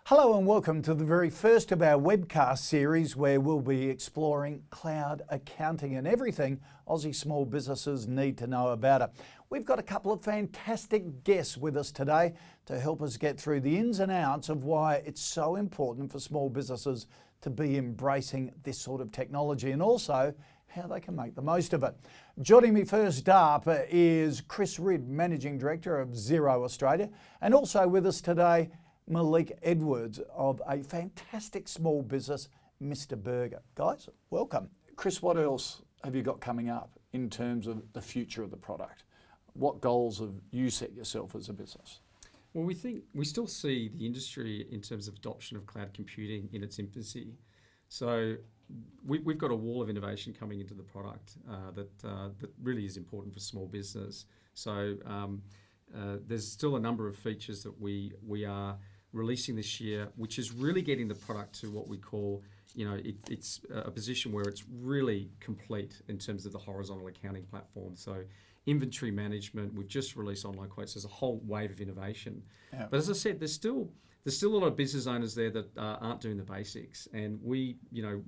Hello and welcome to the very first of our webcast series where we'll be exploring cloud accounting and everything Aussie small businesses need to know about it. We've got a couple of fantastic guests with us today to help us get through the ins and outs of why it's so important for small businesses to be embracing this sort of technology and also how they can make the most of it. Joining me first up is Chris Ridd, Managing Director of Xero Australia, and also with us today Malik Edwards of a fantastic small business, Mr. Burger. Guys, welcome. Chris, what else have you got coming up in terms of the future of the product? What goals have you set yourself as a business? Well, we still see the industry in terms of adoption of cloud computing in its infancy. So we've got a wall of innovation coming into the product that really is important for small business. So there's still a number of features that we are releasing this year, which is really getting the product to what we call, it's a position where it's really complete in terms of the horizontal accounting platform. So inventory management, we've just released online quotes. There's a whole wave of innovation. Yeah. But as I said, there's still a lot of business owners there that aren't doing the basics. And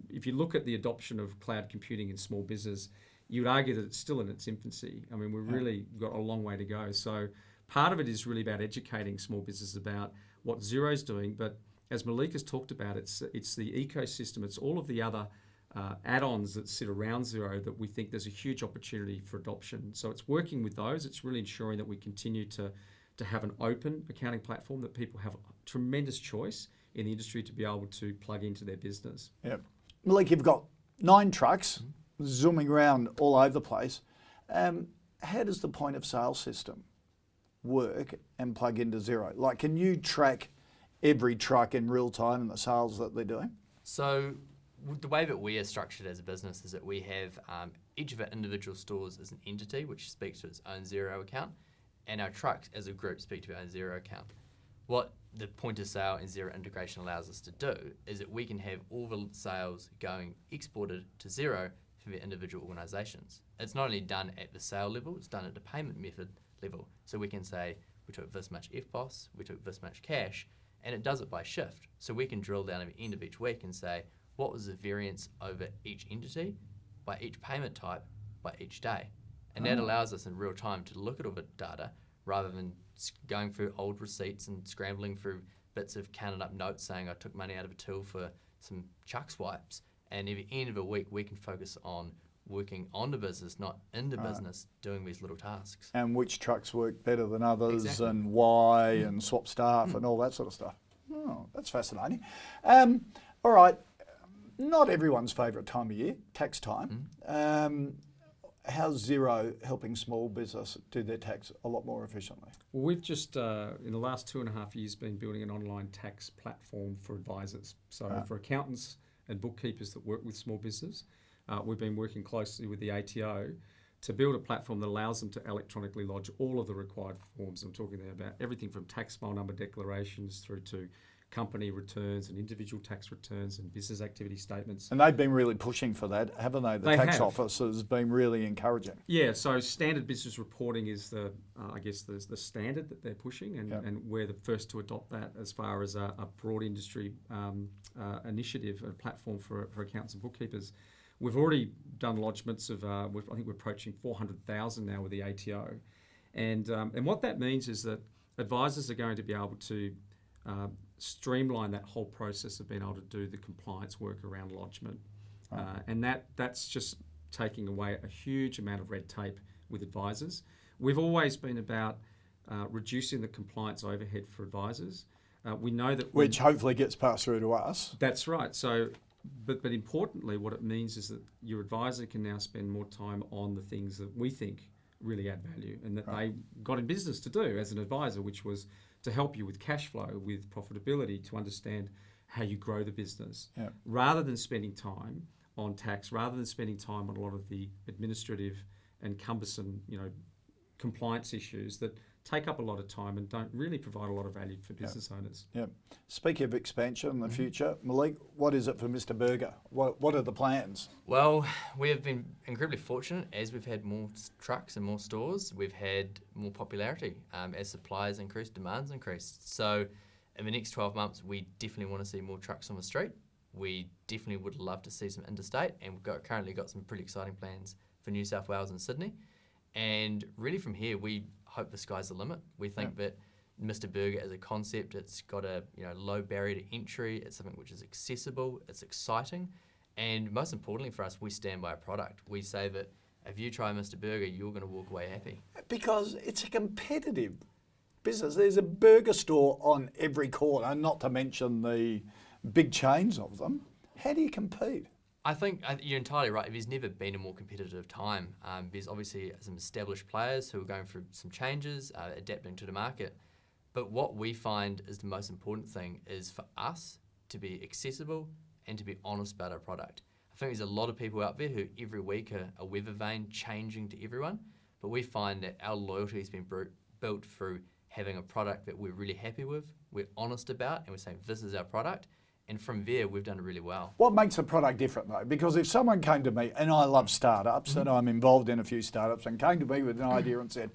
if you look at the adoption of cloud computing in small business, you would argue that it's still in its infancy. I mean, we've really got a long way to go. So part of it is really about educating small businesses about what Xero's doing, but as Malik has talked about, it's the ecosystem, it's all of the other add-ons that sit around Xero that we think there's a huge opportunity for adoption. So it's working with those, it's really ensuring that we continue to have an open accounting platform that people have tremendous choice in the industry to be able to plug into their business. Yeah. Malik, you've got 9 trucks zooming around all over the place. How does the point of sale system work and plug into Xero? Like, can you track every truck in real time and the sales that they're doing? So the way that we are structured as a business is that we have each of our individual stores as an entity which speaks to its own Xero account, and our trucks as a group speak to our own Xero account. What the point of sale and Xero integration allows us to do is that we can have all the sales going exported to Xero for the individual organisations. It's not only done at the sale level, it's done at the payment method level. So we can say, we took this much FPOS, we took this much cash, and it does it by shift. So we can drill down at the end of each week and say, what was the variance over each entity, by each payment type, by each day? And that allows us in real time to look at all the data rather than going through old receipts and scrambling through bits of counted up notes saying I took money out of a till for some chuck swipes. And at the end of the week, we can focus on working on the business, not in the business, doing these little tasks. And which trucks work better than others, exactly. And why, and swap staff and all that sort of stuff. Oh, that's fascinating. All right, not everyone's favourite time of year, tax time. How's Xero helping small business do their tax a lot more efficiently? Well, we've just, in the last 2.5 years, been building an online tax platform for advisors. So for accountants and bookkeepers that work with small business, we've been working closely with the ATO to build a platform that allows them to electronically lodge all of the required forms. I'm talking there about everything from tax file number declarations through to company returns and individual tax returns and business activity statements. And they've been really pushing for that, haven't they? The tax office has been really encouraging. Yeah, so standard business reporting is the standard that they're pushing, and we're the first to adopt that as far as a broad industry initiative, a platform for accountants and bookkeepers. We've already done lodgements of, I think we're approaching 400,000 now with the ATO. And what that means is that advisors are going to be able to streamline that whole process of being able to do the compliance work around lodgement. And that's just taking away a huge amount of red tape with advisors. We've always been about reducing the compliance overhead for advisors. We know that... Which hopefully gets passed through to us. That's right. So... But importantly, what it means is that your advisor can now spend more time on the things that we think really add value and that they got in business to do as an advisor, which was to help you with cash flow, with profitability, to understand how you grow the business, rather than spending time on tax, rather than spending time on a lot of the administrative and cumbersome, compliance issues that take up a lot of time and don't really provide a lot of value for business owners. Yeah. Speaking of expansion in the future, Malik, what is it for Mr. Burger? What are the plans? Well, we have been incredibly fortunate as we've had more trucks and more stores. We've had more popularity as suppliers increased, demands increased. So In the next 12 months, we definitely want to see more trucks on the street. We definitely would love to see some interstate, and we've currently got some pretty exciting plans for New South Wales and Sydney. And really from here, we hope the sky's the limit. We think that Mr. Burger as a concept, it's got a low barrier to entry. It's something which is accessible, it's exciting, and most importantly for us, we stand by a product. We say that if you try Mr. Burger, you're going to walk away happy. Because it's a competitive business. There's a burger store on every corner, not to mention the big chains of them. How do you compete? I think you're entirely right. There's never been a more competitive time. There's obviously some established players who are going through some changes, adapting to the market. But what we find is the most important thing is for us to be accessible and to be honest about our product. I think there's a lot of people out there who every week are a weather vane changing to everyone, but we find that our loyalty has been built through having a product that we're really happy with, we're honest about, and we're saying this is our product. And from there, we've done really well. What makes a product different though? Because if someone came to me, and I love startups, and I'm involved in a few startups, and came to me with an idea and said,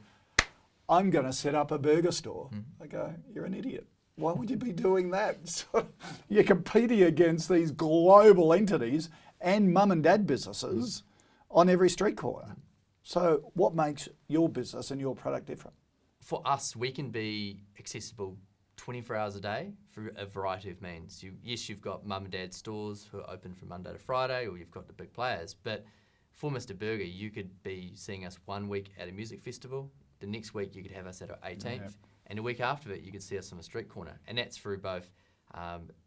I'm going to set up a burger store. I go, you're an idiot. Why would you be doing that? So you're competing against these global entities and mum and dad businesses on every street corner. So what makes your business and your product different? For us, we can be accessible 24 hours a day through a variety of means. You've got mum and dad stores who are open from Monday to Friday, or you've got the big players. But for Mr. Burger, you could be seeing us one week at a music festival. The next week, you could have us at our 18th. And the week after it, you could see us on a street corner. And that's through both,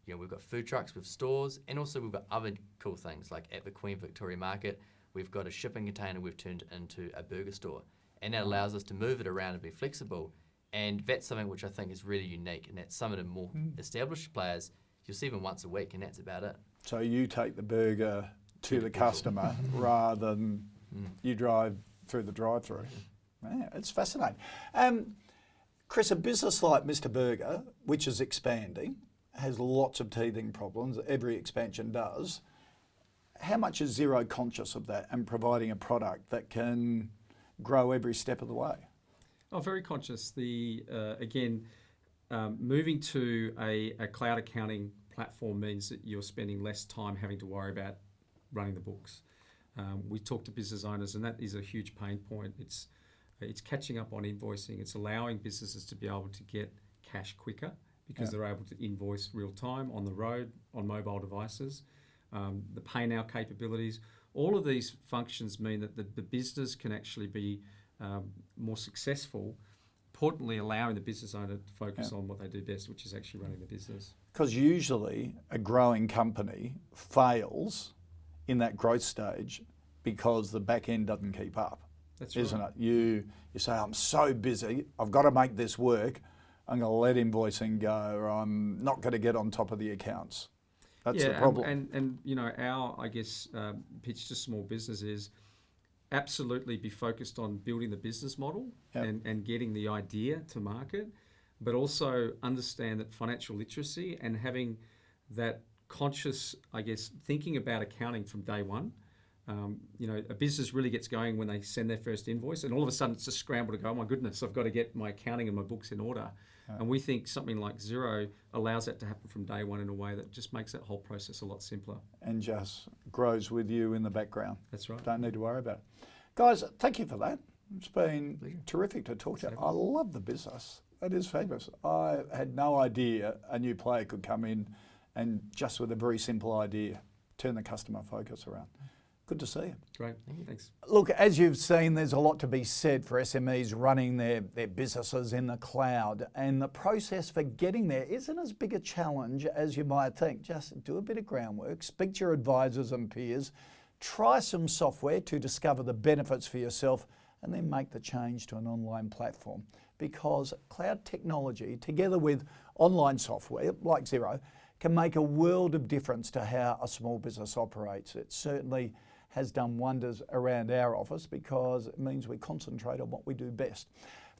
we've got food trucks with stores, and also we've got other cool things, like at the Queen Victoria Market, we've got a shipping container we've turned into a burger store. And that allows us to move it around and be flexible. And that's something which I think is really unique, and that some of the more established players, you'll see them once a week, and that's about it. So you take the burger to the customer rather than you drive through the drive-through. Yeah, it's fascinating. Chris, a business like Mr. Burger, which is expanding, has lots of teething problems, every expansion does. How much is Xero conscious of that and providing a product that can grow every step of the way? Oh, very conscious. Moving to a cloud accounting platform means that you're spending less time having to worry about running the books. We talk to business owners, and that is a huge pain point. It's catching up on invoicing. It's allowing businesses to be able to get cash quicker because they're able to invoice real time on the road, on mobile devices. The pay now capabilities. All of these functions mean that the business can actually be more successful, importantly allowing the business owner to focus on what they do best, which is actually running the business. Because usually a growing company fails in that growth stage because the back end doesn't keep up. That's right. Isn't it? You say, I'm so busy, I've got to make this work, I'm going to let invoicing go, or I'm not going to get on top of the accounts. That's the problem. And our pitch to small business is absolutely be focused on building the business model and getting the idea to market, but also understand that financial literacy and having that conscious, thinking about accounting from day one. A business really gets going when they send their first invoice, and all of a sudden it's a scramble to go, oh my goodness, I've got to get my accounting and my books in order. And we think something like Xero allows that to happen from day one in a way that just makes that whole process a lot simpler. And just grows with you in the background. That's right. Don't need to worry about it. Guys, thank you for that. It's been terrific to talk to you. I love the business. It is fabulous. I had no idea a new player could come in and just with a very simple idea, turn the customer focus around. Good to see you. Great, thanks. Look, as you've seen, there's a lot to be said for SMEs running their businesses in the cloud, and the process for getting there isn't as big a challenge as you might think. Just do a bit of groundwork, speak to your advisors and peers, try some software to discover the benefits for yourself, and then make the change to an online platform. Because cloud technology, together with online software like Xero, can make a world of difference to how a small business operates. It certainly has done wonders around our office because it means we concentrate on what we do best.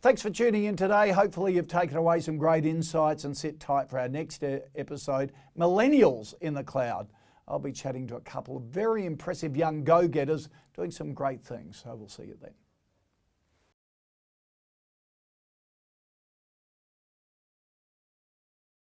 Thanks for tuning in today. Hopefully you've taken away some great insights, and sit tight for our next episode, Millennials in the Cloud. I'll be chatting to a couple of very impressive young go-getters doing some great things, so we'll see you then.